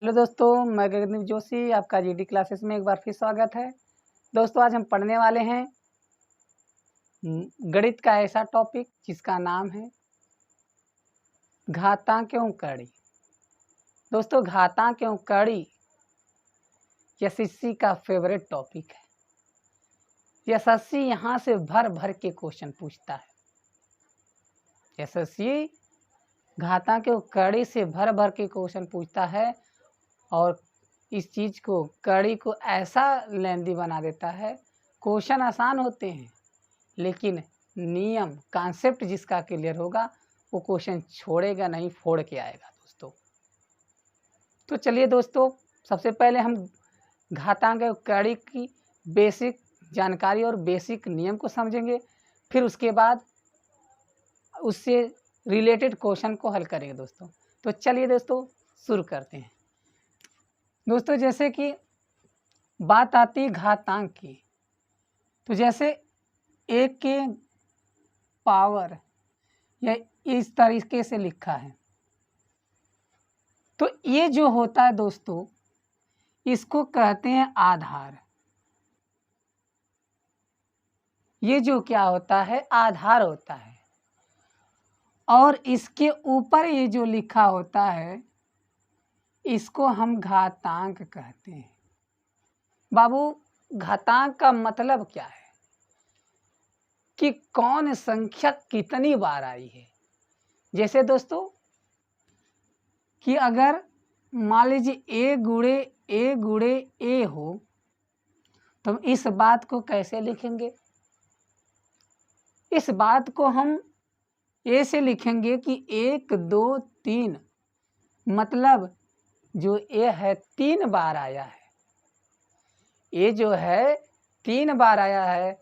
Hello दोस्तों, मैं गगनदीप जोशी, आपका जीडी क्लासेस में एक बार फिर स्वागत है। दोस्तों, आज हम पढ़ने वाले हैं गणित का ऐसा टॉपिक जिसका नाम है घातांक एवं कड़ी। दोस्तों, घातांक एवं कड़ी एसएससी का फेवरेट टॉपिक है। एसएससी यहाँ से भर भर के क्वेश्चन पूछता है। एसएससी घातांक एवं कड़ी से भर भर के क्वेश्चन पूछता है और इस चीज़ को कड़ी को ऐसा लेंदी बना देता है। क्वेश्चन आसान होते हैं लेकिन नियम कॉन्सेप्ट जिसका क्लियर होगा वो क्वेश्चन छोड़ेगा नहीं, फोड़ के आएगा दोस्तों। तो चलिए दोस्तों, सबसे पहले हम घातांक और कड़ी की बेसिक जानकारी और बेसिक नियम को समझेंगे, फिर उसके बाद उससे रिलेटेड क्वेश्चन को हल करेंगे दोस्तों। तो चलिए दोस्तों शुरू करते हैं। दोस्तों, जैसे कि बात आती है घातांक की, तो जैसे एक के पावर या इस तरीके से लिखा है, तो ये जो होता है दोस्तों, इसको कहते हैं आधार। ये जो क्या होता है, आधार होता है। और इसके ऊपर ये जो लिखा होता है इसको हम घातांक कहते हैं। बाबू, घातांक का मतलब क्या है कि कौन संख्या कितनी बार आई है। जैसे दोस्तों कि अगर मान लीजिए ए गुणे ए हो, तो इस बात को कैसे लिखेंगे? इस बात को हम ए से लिखेंगे कि 1 2 3, मतलब जो ए है 3 बार आया है। ये जो है 3 बार आया है।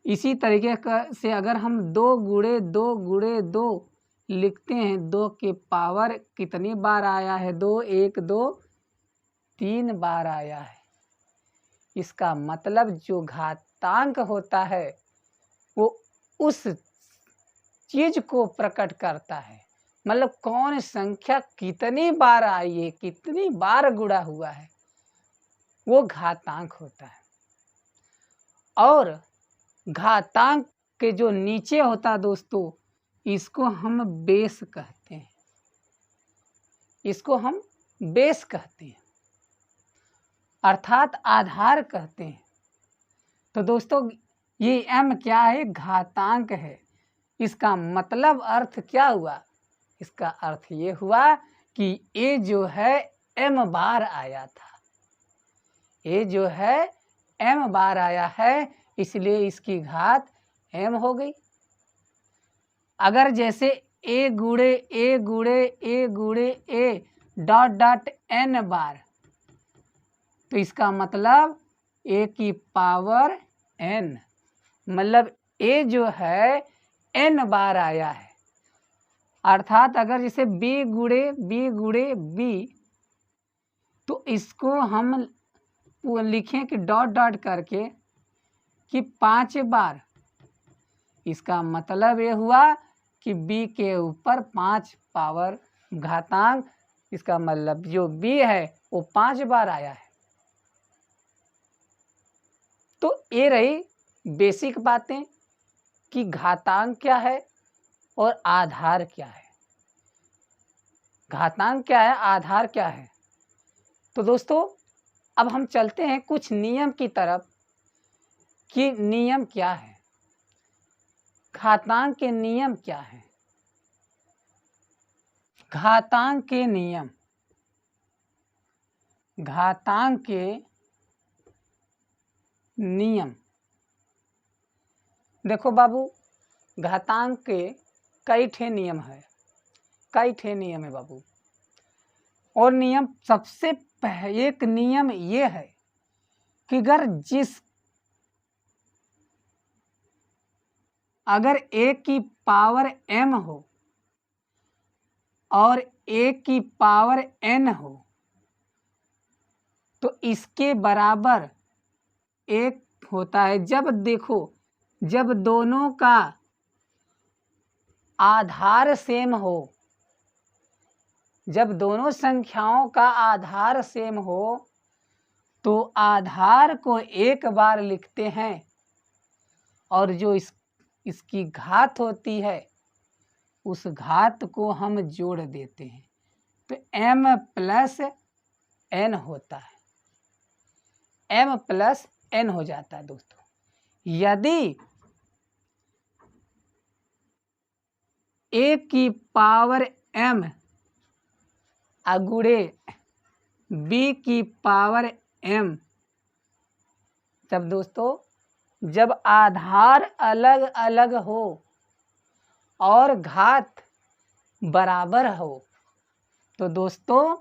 इसी तरीके से अगर हम 2 गुणे 2 गुणे 2 लिखते हैं, 2 के पावर कितनी बार आया है? 2 1 2 3 बार आया है। इसका मतलब जो घातांक होता है वो उस चीज को प्रकट करता है, मतलब कौन संख्या कितनी बार आई है, कितनी बार गुणा हुआ है, वो घातांक होता है। और घातांक के जो नीचे होता है दोस्तों, इसको हम बेस कहते हैं। इसको हम बेस कहते हैं, अर्थात आधार कहते हैं। तो दोस्तों, ये m क्या है? घातांक है। इसका मतलब अर्थ क्या हुआ? इसका अर्थ ये हुआ कि ये जो है m बार आया था। ये जो है m बार आया है, इसलिए इसकी घात m हो गई। अगर जैसे a गुणे a गुणे a गुणे a डॉट डॉट n बार, तो इसका मतलब a की पावर n, मतलब a जो है n बार आया है। अर्थात अगर जैसे b गुणे b, तो इसको हम लिखें कि डॉट डॉट करके कि 5 बार। इसका मतलब ये हुआ कि b के ऊपर 5 पावर घातांक, इसका मतलब जो b है वो 5 बार आया है। तो ये रही बेसिक बातें कि घातांक क्या है और आधार क्या है। घातांक क्या है, आधार क्या है। तो दोस्तों, अब हम चलते हैं कुछ नियम की तरफ कि नियम क्या है, घातांक के नियम क्या है। घातांक के नियम, घातांक के नियम। देखो बाबू, घातांक के कई ठे नियम है, कई ठे नियम है बाबू। और नियम सबसे एक नियम ये है कि अगर a की पावर m हो और a की पावर n हो, तो इसके बराबर एक होता है। जब देखो, जब दोनों का आधार सेम हो, जब दोनों संख्याओं का आधार सेम हो तो आधार को एक बार लिखते हैं और जो इसकी घात होती है उस घात को हम जोड़ देते हैं तो m प्लस n होता है, m प्लस n हो जाता है दोस्तों। यदि a की पावर m गुणे b की पावर m, जब आधार अलग अलग हो और घात बराबर हो तो दोस्तों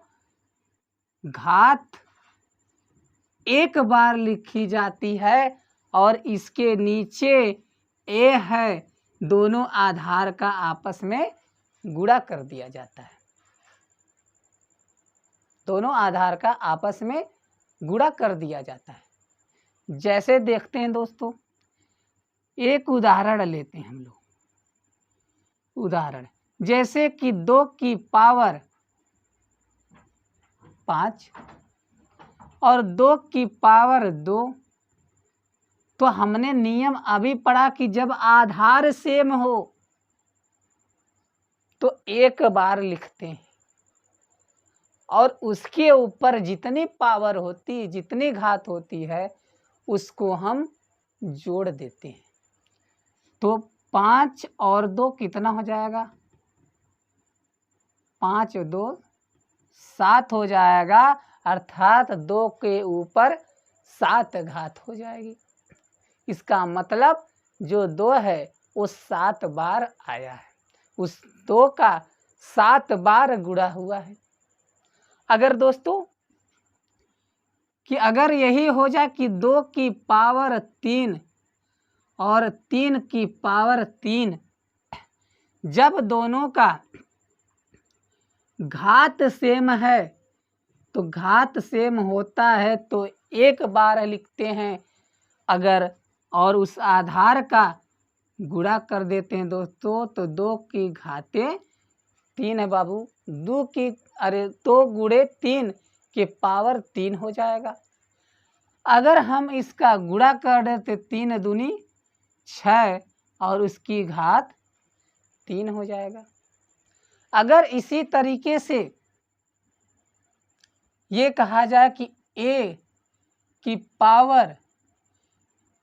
घात एक बार लिखी जाती है और इसके नीचे a है, दोनों आधार का आपस में गुणा कर दिया जाता है, दोनों आधार का आपस में गुणा कर दिया जाता है। जैसे देखते हैं दोस्तों, एक उदाहरण लेते हैं हम लोग। उदाहरण जैसे कि 2 की पावर 5 और 2 की पावर 2, तो हमने नियम अभी पढ़ा कि जब आधार सेम हो तो एक बार लिखते हैं और उसके ऊपर जितनी पावर होती, जितनी घात होती है उसको हम जोड़ देते हैं। तो 5 और 2 कितना हो जाएगा? 5 और 2 7 हो जाएगा, अर्थात 2 के ऊपर 7 घात हो जाएगी। इसका मतलब जो 2 है वो 7 बार आया है, उस 2 का 7 बार गुणा हुआ है। अगर दोस्तों कि अगर यही हो जाए कि 2 की पावर 3 और 3 की पावर 3, जब दोनों का घात सेम है तो घात सेम होता है तो एक बार लिखते हैं, अगर और उस आधार का गुणा कर देते हैं दोस्तों तो 2 की घातें 3 है बाबू, 2 गुणे 3 के पावर 3 हो जाएगा। अगर हम इसका गुणा कर देते 3 दूनी 6 और उसकी घात 3 हो जाएगा। अगर इसी तरीके से ये कहा जाए कि a की पावर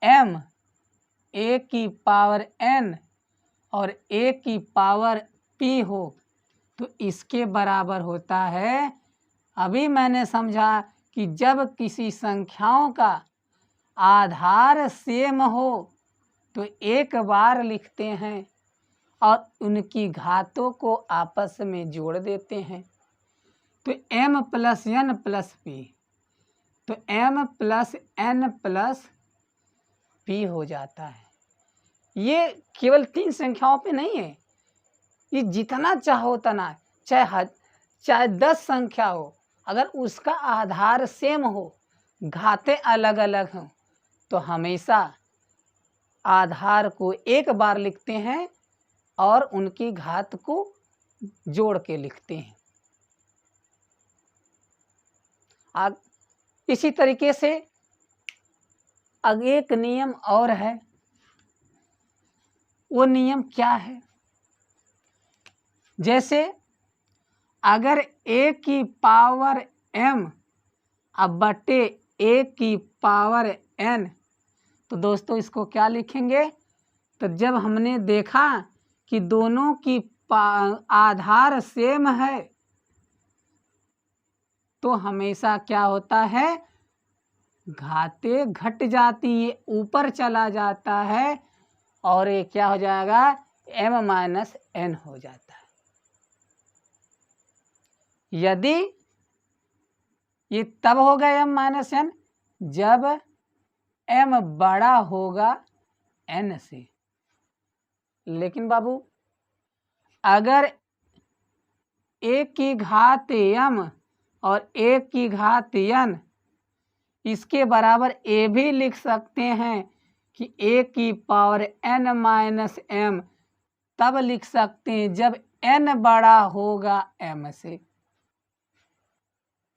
m, a की पावर n और a की पावर p हो तो इसके बराबर होता है, अभी मैंने समझा कि जब किसी संख्याओं का आधार सेम हो तो एक बार लिखते हैं और उनकी घातों को आपस में जोड़ देते हैं तो m plus n plus p, तो m plus n plus p हो जाता है। ये केवल 3 संख्याओं पे नहीं है, ये जितना चाहो उतना, चाहे 10 संख्या हो, अगर उसका आधार सेम हो, घातें अलग अलग हों तो हमेशा आधार को एक बार लिखते हैं और उनकी घात को जोड़ के लिखते हैं। इसी तरीके से अब एक नियम और है, वो नियम क्या है? जैसे अगर a की पावर m अब बटे a की पावर n, तो दोस्तों इसको क्या लिखेंगे? तो जब हमने देखा कि दोनों की आधार सेम है तो हमेशा क्या होता है, घातें घट जाती है, ऊपर चला जाता है और ये क्या हो जाएगा, m माइनस n हो जाता है। यदि ये तब होगा m माइनस n जब m बड़ा होगा n से। लेकिन बाबू अगर a की घात m और a की घात n, इसके बराबर a भी लिख सकते हैं कि a की पावर n माइनस m, तब लिख सकते हैं जब n बड़ा होगा m से।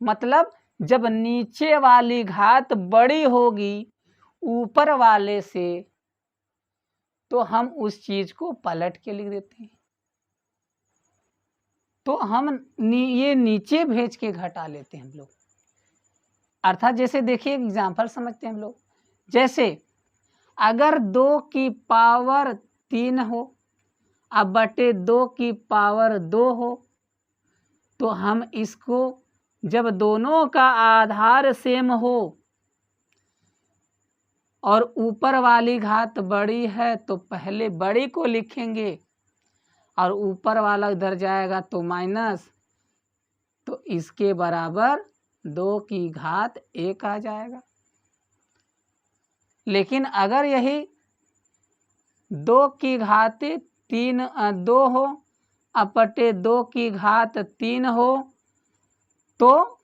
मतलब जब नीचे वाली घात बड़ी होगी ऊपर वाले से तो हम उस चीज को पलट के लिख देते हैं। तो हम ये नीचे भेज के घटा लेते हैं हम लोग। अर्थात जैसे देखिए एग्जाम्पल समझते हैं हम लोग। जैसे अगर 2 की पावर 3 हो अब बटे 2 की पावर 2 हो तो हम इसको जब दोनों का आधार सेम हो और ऊपर वाली घात बड़ी है तो पहले बड़ी को लिखेंगे और ऊपर वाला इधर जाएगा तो माइनस, तो इसके बराबर 2 की घात 1 आ जाएगा। लेकिन अगर यही 2 की घात 2 हो अपटे 2 की घात 3 हो तो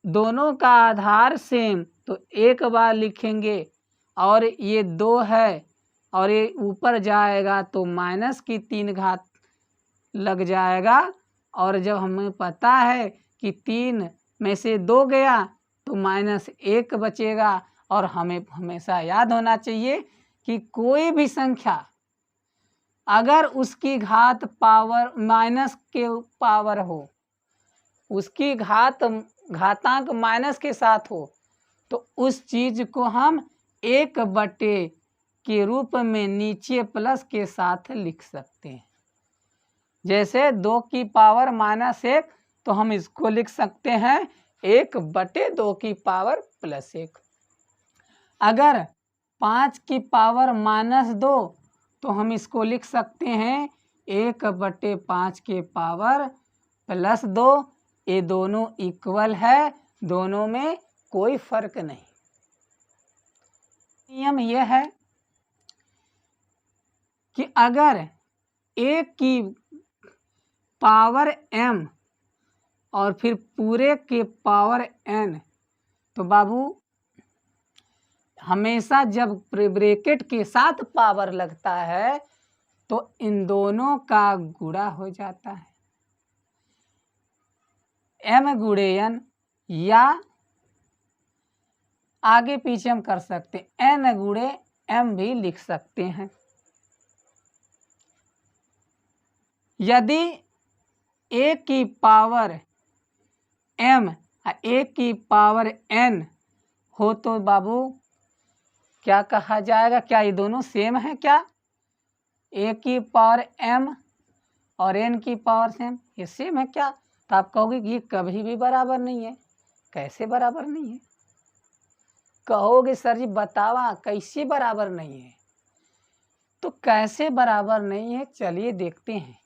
दोनों का आधार सेम, तो एक बार लिखेंगे और ये 2 है और ये ऊपर जाएगा तो माइनस की 3 घात लग जाएगा। और जब हमें पता है कि 3 में से 2 गया तो -1 बचेगा। और हमें हमेशा याद होना चाहिए कि कोई भी संख्या अगर उसकी घात पावर माइनस के पावर हो, उसकी घातांक माइनस के साथ हो तो उस चीज को हम 1 बटे के रूप में नीचे प्लस के साथ लिख सकते हैं। जैसे 2 की पावर -1 तो हम इसको लिख सकते हैं 1 बटे 2 की पावर +1। अगर 5 की पावर -2 तो हम इसको लिख सकते हैं 1 बटे 5 के पावर +2। ये दोनों इक्वल है, दोनों में कोई फर्क नहीं। नियम यह है कि अगर 1 की पावर m और फिर पूरे के पावर n तो बाबू हमेशा जब ब्रैकेट के साथ पावर लगता है तो इन दोनों का गुणा हो जाता है। m गुणे n या आगे पीछे हम कर सकते हैं n गुणे m भी लिख सकते हैं। यदि 1 की पावर m 1 की पावर n हो तो बाबू क्या कहा जाएगा? क्या ये दोनों सेम है क्या? 1 की पावर m और n की पावर सेम, ये सेम है क्या? तो आप कहोगे कि ये कभी भी बराबर नहीं है। कैसे बराबर नहीं है? कहोगे सर जी बतावा कैसे बराबर नहीं है? तो कैसे बराबर नहीं है चलिए देखते हैं।